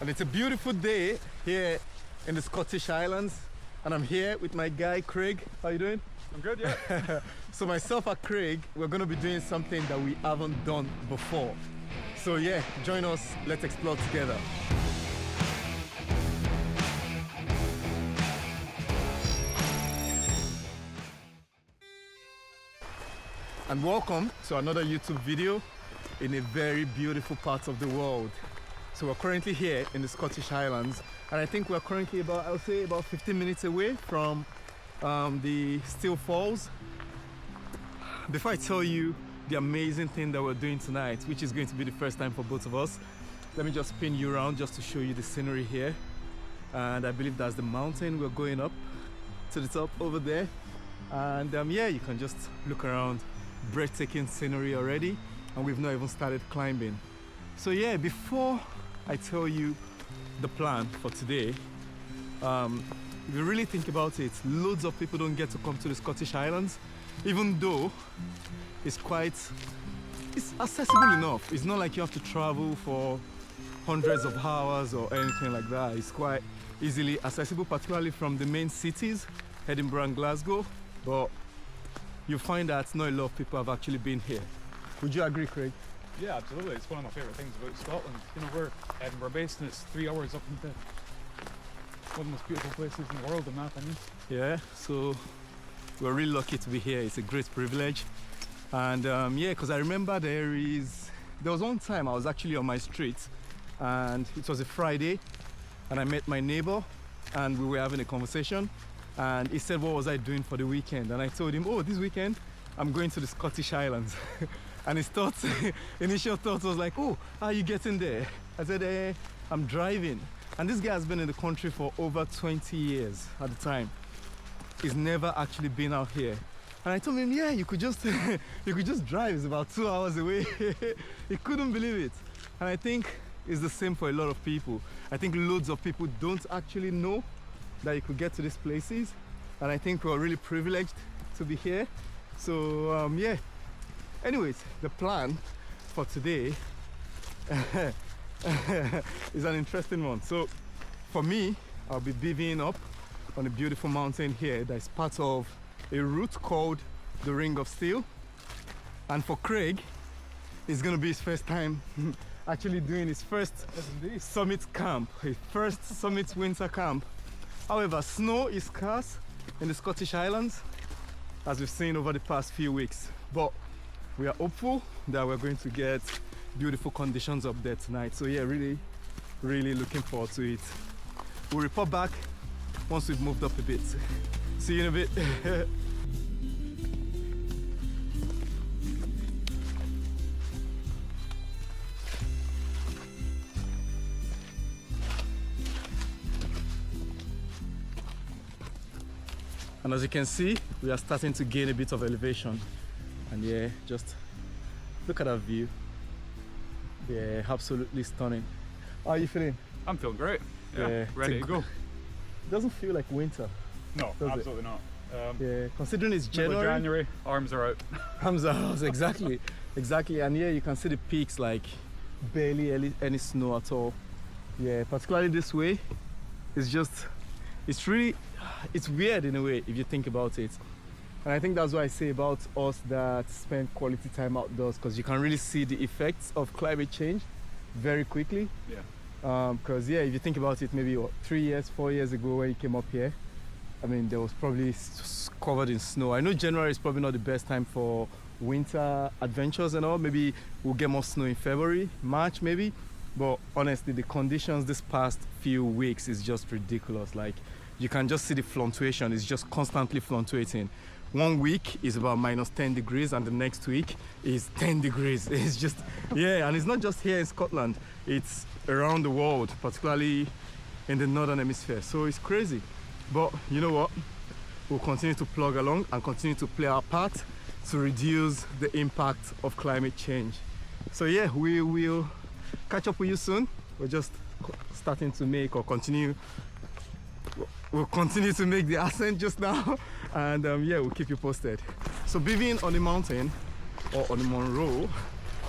And it's a beautiful day here in the Scottish Islands, and I'm here with my guy Craig. How you doing? I'm good, yeah. So myself and Craig, we're going to be doing something that we haven't done before. So yeah, join us, let's explore together. And welcome to another YouTube video in a very beautiful part of the world. So we're currently here in the Scottish Highlands, and I think we're currently about, I would say about 15 minutes away from the Still Falls. Before I tell you the amazing thing that we're doing tonight, which is going to be the first time for both of us, let me just spin you around just to show you the scenery here. And I believe that's the mountain we're going up to the top over there. And yeah, you can just look around. Breathtaking scenery already, and we've not even started climbing. So yeah, before I tell you the plan for today, if you really think about it, loads of people don't get to come to the Scottish Highlands, even though it's accessible enough. It's not like you have to travel for hundreds of hours or anything like that. It's quite easily accessible, particularly from the main cities, Edinburgh and Glasgow, but you'll find that not a lot of people have actually been here. Would you agree, Craig? Yeah, absolutely. It's one of my favourite things about Scotland. You know, we're Edinburgh based and it's 3 hours up into one of the most beautiful places in the world, in my opinion. Yeah, so we're really lucky to be here. It's a great privilege. And yeah, because I remember there was one time I was actually on my street and it was a Friday and I met my neighbor and we were having a conversation. And he said, what was I doing for the weekend? And I told him, oh, this weekend, I'm going to the Scottish Highlands. And his initial thought was like, oh, how are you getting there? I said, I'm driving. And this guy has been in the country for over 20 years at the time. He's never actually been out here. And I told him, yeah, you could just drive. It's about 2 hours away. He couldn't believe it. And I think it's the same for a lot of people. I think loads of people don't actually know that you could get to these places, and I think we're really privileged to be here. So yeah, anyways, the plan for today is an interesting one. So for me, I'll be bivvying up on a beautiful mountain here that is part of a route called the Ring of Steel. And for Craig, it's gonna be his first time actually doing his first summit camp, his first summit winter camp. However, snow is scarce in the Scottish Highlands, as we've seen over the past few weeks. But we are hopeful that we're going to get beautiful conditions up there tonight. So yeah, really, really looking forward to it. We'll report back once we've moved up a bit. See you in a bit. And as you can see, we are starting to gain a bit of elevation. And yeah, just look at that view. Yeah, absolutely stunning. How are you feeling? I'm feeling great. Yeah, ready to go. It doesn't feel like winter. No, absolutely not. Yeah, considering it's January, arms are out. Arms are out, exactly. Exactly, and yeah, you can see the peaks, like barely any snow at all. Yeah, particularly this way, it's weird in a way if you think about it. And I think that's what I say about us that spend quality time outdoors, because you can really see the effects of climate change very quickly. Yeah. Because yeah, if you think about it, maybe 3 years, 4 years ago when you came up here, I mean, there was probably covered in snow. I know January is probably not the best time for winter adventures and all. Maybe we'll get more snow in February, March maybe. But honestly, the conditions this past few weeks is just ridiculous. Like, you can just see the fluctuation. It's just constantly fluctuating. 1 week is about -10 degrees and the next week is 10 degrees. It's just, yeah, and it's not just here in Scotland. It's around the world, particularly in the Northern Hemisphere. So it's crazy. But you know what? We'll continue to plug along and continue to play our part to reduce the impact of climate change. So yeah, we will catch up with you soon. We're just starting to make we'll continue to make the ascent just now, and yeah, we'll keep you posted. So bivvying on the mountain or on the Monroe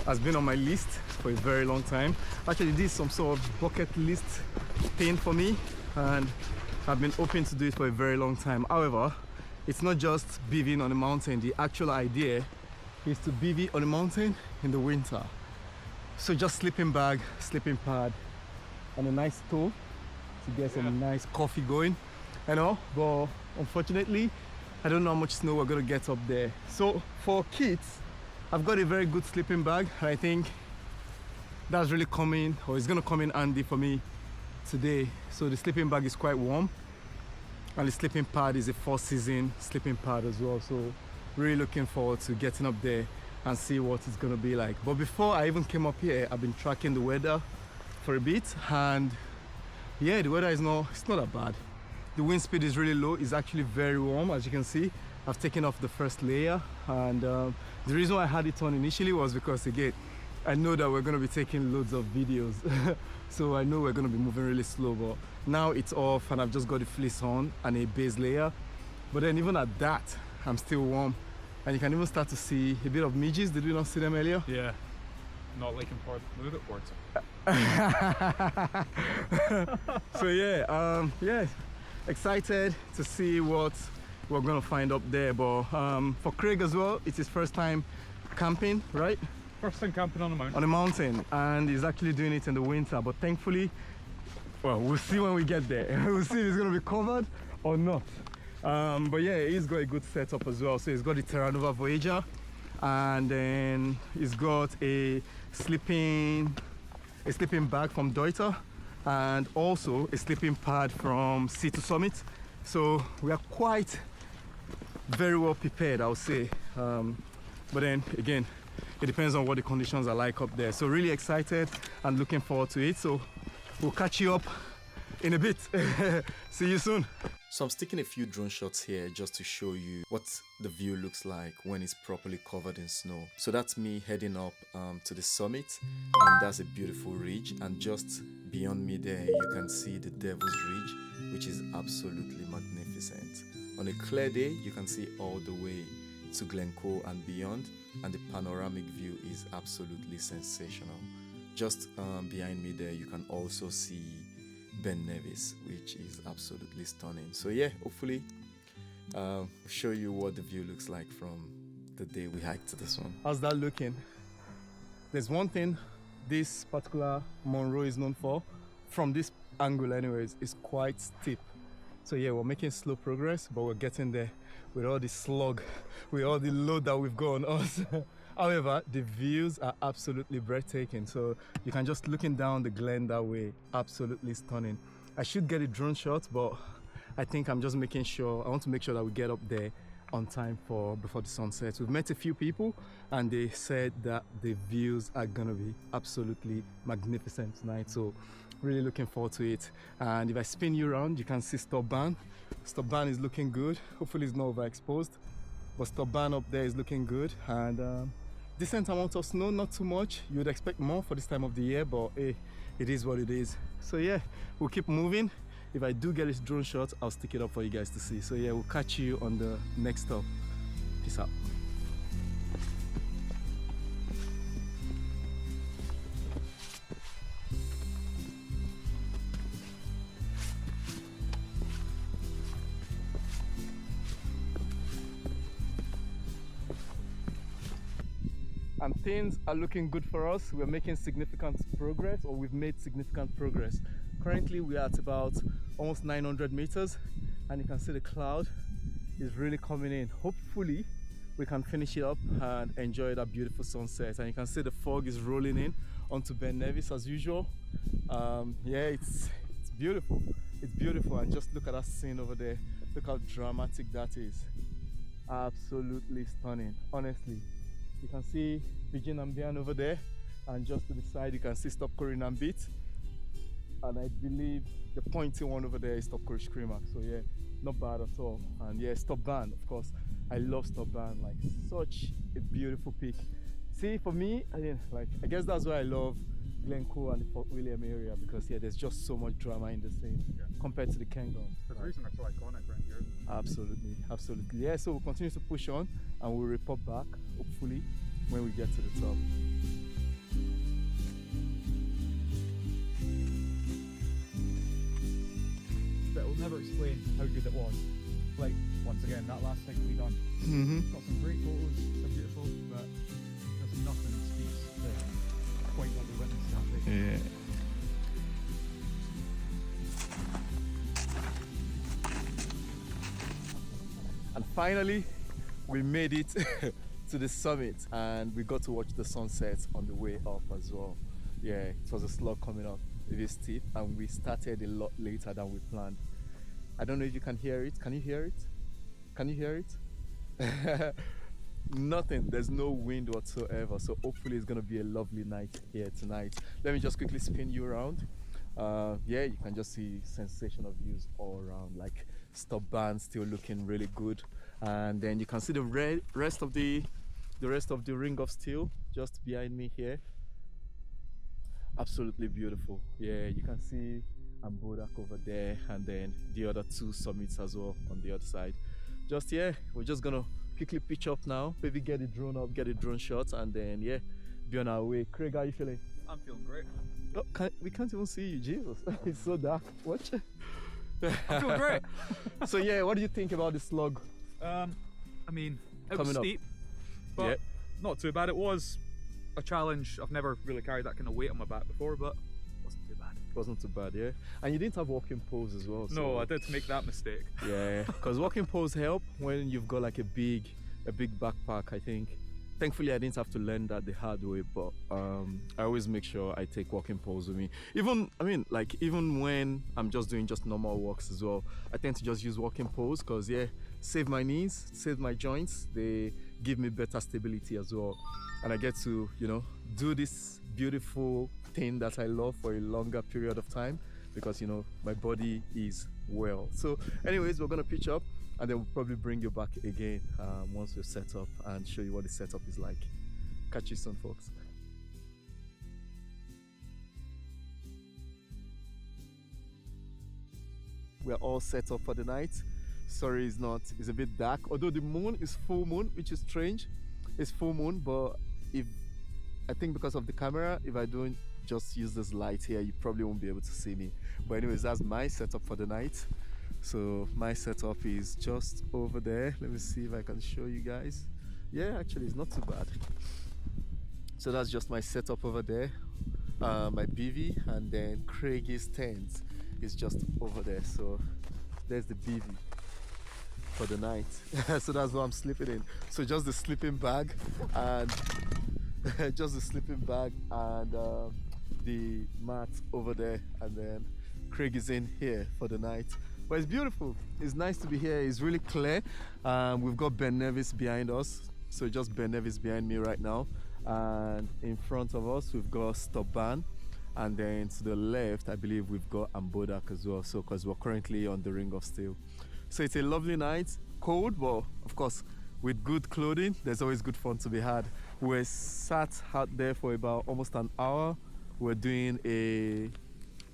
has been on my list for a very long time. Actually, this is some sort of bucket list thing for me, and I've been hoping to do it for a very long time. However, it's not just bivvying on a mountain. The actual idea is to bivvy on a mountain in the winter. So just sleeping bag, sleeping pad, and a nice stove to get some nice coffee going, you know. But unfortunately, I don't know how much snow we're gonna get up there. So for kids, I've got a very good sleeping bag, and I think that's really coming, or it's gonna come in handy for me today. So the sleeping bag is quite warm, and the sleeping pad is a 4-season sleeping pad as well. So really looking forward to getting up there and see what it's gonna be like. But before I even came up here, I've been tracking the weather for a bit, and yeah, the weather is it's not that bad. The wind speed is really low. It's actually very warm, as you can see. I've taken off the first layer, and the reason why I had it on initially was because, again, I know that we're going to be taking loads of videos. So I know we're going to be moving really slow, but now it's off and I've just got the fleece on and a base layer. But then even at that, I'm still warm, and you can even start to see a bit of midges. Did we not see them earlier? Yeah. Not liking part, move it towards. So yeah, excited to see what we're gonna find up there. But for Craig as well, it's his first time camping, right? First time camping on a mountain. On a mountain, and he's actually doing it in the winter. But thankfully, well, we'll see when we get there. We'll see if it's gonna be covered or not. But yeah, he's got a good setup as well. So he's got the Terra Nova Voyager, and then he's got a sleeping bag from Deuter, and also a sleeping pad from C2 Summit. So we are quite very well prepared, I would say. But then again, it depends on what the conditions are like up there. So really excited and looking forward to it. So we'll catch you up in a bit. See you soon. So I'm sticking a few drone shots here just to show you what the view looks like when it's properly covered in snow. So that's me heading up to the summit, and that's a beautiful ridge, and just beyond me there you can see the Devil's Ridge, which is absolutely magnificent. On a clear day you can see all the way to Glencoe and beyond, and the panoramic view is absolutely sensational. Just behind me there you can also see BEN NEVIS, which is absolutely stunning. So yeah, hopefully show you what the view looks like from the day we hiked to this one. How's that looking? There's one thing this particular Monroe is known for, from this angle anyways, is quite steep. So yeah, we're making slow progress, but we're getting there with all the slug, with all the load that we've got on us. However, the views are absolutely breathtaking. So you can just looking down the glen that way, absolutely stunning. I should get a drone shot, but I think I'm just making sure, I want to make sure that we get up there on time before the sunset. We've met a few people and they said that the views are gonna be absolutely magnificent tonight. So really looking forward to it. And if I spin you around, you can see Stubban. Stubban is looking good. Hopefully it's not overexposed, but Stubban up there is looking good. And decent amount of snow, not too much. You would expect more for this time of the year, but hey, it is what it is. So yeah, we'll keep moving. If I do get this drone shot, I'll stick it up for you guys to see. So yeah, we'll catch you on the next stop. Peace out. And things are looking good for us. We're making significant progress, or we've made significant progress. Currently we are at about almost 900 meters, and you can see the cloud is really coming in. Hopefully we can finish it up and enjoy that beautiful sunset. And you can see the fog is rolling in onto BEN NEVIS as usual. Yeah, it's beautiful. It's beautiful, and just look at that scene over there. Look how dramatic that is. Absolutely stunning, honestly. You can see Bijin Ambian over there, and just to the side you can see Stop Korean and Beat, and I believe the pointy one over there is Stop Korean Screamer. So yeah, not bad at all. And yeah, Stubban, of course, I love Stubban, like such a beautiful peak. See, for me, I guess that's why I love Glencoe and the Fort William area, because yeah, there's just so much drama in the scene compared to the Cairngorms. There's a reason they're so iconic around here. Absolutely, absolutely. Yeah, so we'll continue to push on and we'll report back, hopefully, when we get to the top. never explain how good it was. Like, once again, that last hike we done. Got some great photos, they're beautiful, but there's nothing that speaks to quite what we witnessed that day. Yeah. And finally, we made it to the summit, and we got to watch the sunset on the way up as well. Yeah, it was a slog coming up, it is steep, and we started a lot later than we planned. I don't know if you can hear it. Can you hear it? Can you hear it? Nothing, there's no wind whatsoever, so hopefully it's gonna be a lovely night here tonight. Let me just quickly spin you around. Yeah, you can just see sensational views all around, like stop band still looking really good, and then you can see the rest of the ring of steel just behind me here. Absolutely beautiful. Yeah, you can see Ambodak over there, and then the other two summits as well on the other side. Just, yeah, we're just gonna quickly pitch up now, maybe get the drone up, get a drone shot, and then, yeah, be on our way. Craig, how are you feeling? I'm feeling great. Oh, we can't even see you, Jesus. It's so dark. Watch. I'm feeling great. So yeah, what do you think about the slog? I mean, it was Coming up. steep, but Yeah. not too bad. It was a challenge. I've never really carried that kind of weight on my back before, but it wasn't too bad. It wasn't too bad, yeah? And you didn't have walking poles as well. No, so I did make that mistake. yeah, because walking poles help when you've got like a big backpack, I think. Thankfully, I didn't have to learn that the hard way, but I always make sure I take walking poles with me. Even when I'm just doing just normal walks as well, I tend to just use walking poles because, yeah, save my knees, save my joints. They give me better stability as well. And I get to, you know, do this beautiful thing that I love for a longer period of time because, you know, my body is well. So anyways, we're gonna pitch up, and then we'll probably bring you back again once we're set up and show you what the setup is like. Catch you soon, folks. We're all set up for the night. Sorry, it's a bit dark, although the moon is full moon, which is strange. It's full moon, but I think because of the camera, if I don't just use this light here, you probably won't be able to see me. But anyways, that's my setup for the night. So my setup is just over there. Let me see if I can show you guys. Yeah, actually it's not too bad. So that's just my setup over there, my BV, and then Craig's tent is just over there. So there's the BV for the night. So that's what I'm sleeping in. So just the sleeping bag and just the sleeping bag and the mat over there, and then Craig is in here for the night. But it's beautiful. It's nice to be here. It's really clear. We've got BEN NEVIS behind us. So just BEN NEVIS behind me right now. And in front of us, we've got Stubban. And then to the left, I believe we've got Ambodak as well. So because we're currently on the Ring of Steel. So it's a lovely night. Cold, but of course, with good clothing, there's always good fun to be had. We're sat out there for about almost an hour. We're doing a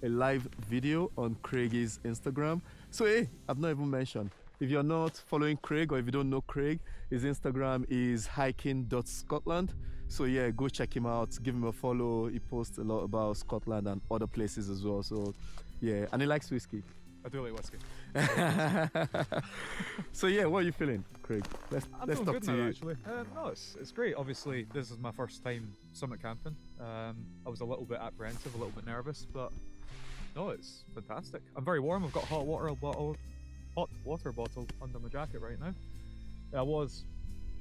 live video on Craig's Instagram. So hey, I've not even mentioned, if you're not following Craig or if you don't know Craig, his Instagram is hiking.scotland. So yeah, go check him out, give him a follow. He posts a lot about Scotland and other places as well. So yeah, and he likes whiskey. I do like whiskey. So yeah, what are you feeling, Craig? Let's talk good to now, you. actually. No, it's great. Obviously, this is my first time summit camping. I was a little bit apprehensive, a little bit nervous, but no, it's fantastic. I'm very warm. I've got a hot water bottle under my jacket right now. I was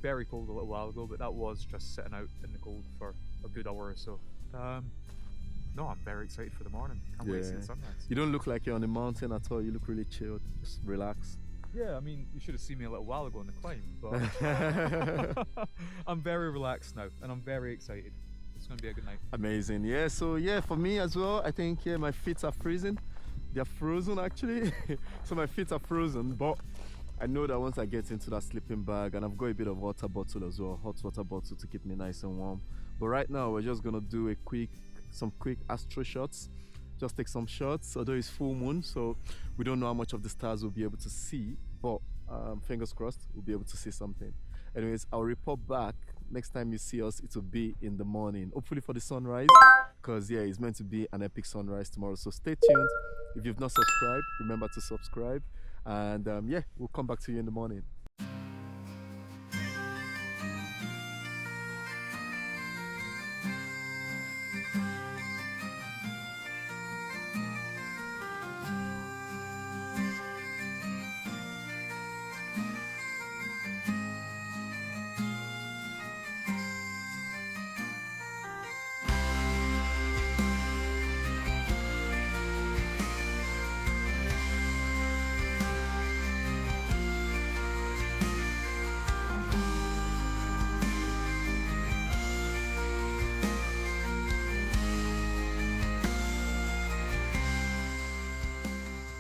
very cold a little while ago, but that was just sitting out in the cold for a good hour or so. No, I'm very excited for the morning. Can't wait to see the sunrise. You don't look like you're on the mountain at all. You look really chilled. Just relax. Yeah, I mean, you should have seen me a little while ago on the climb, but I'm very relaxed now, and I'm very excited. It's going to be a good night. Amazing. Yeah, so yeah, for me as well, I think, yeah, my feet are freezing. They're frozen actually. So my feet are frozen, but I know that once I get into that sleeping bag, and I've got a bit of water bottle as well, hot water bottle to keep me nice and warm. But right now, we're just going to do some quick astro shots. Just take some shots, although it's full moon, so we don't know how much of the stars we'll be able to see, but fingers crossed, we'll be able to see something. Anyways, I'll report back next time you see us, it will be in the morning, hopefully for the sunrise, because yeah, it's meant to be an epic sunrise tomorrow. So stay tuned. If you've not subscribed, remember to subscribe, and yeah, we'll come back to you in the morning.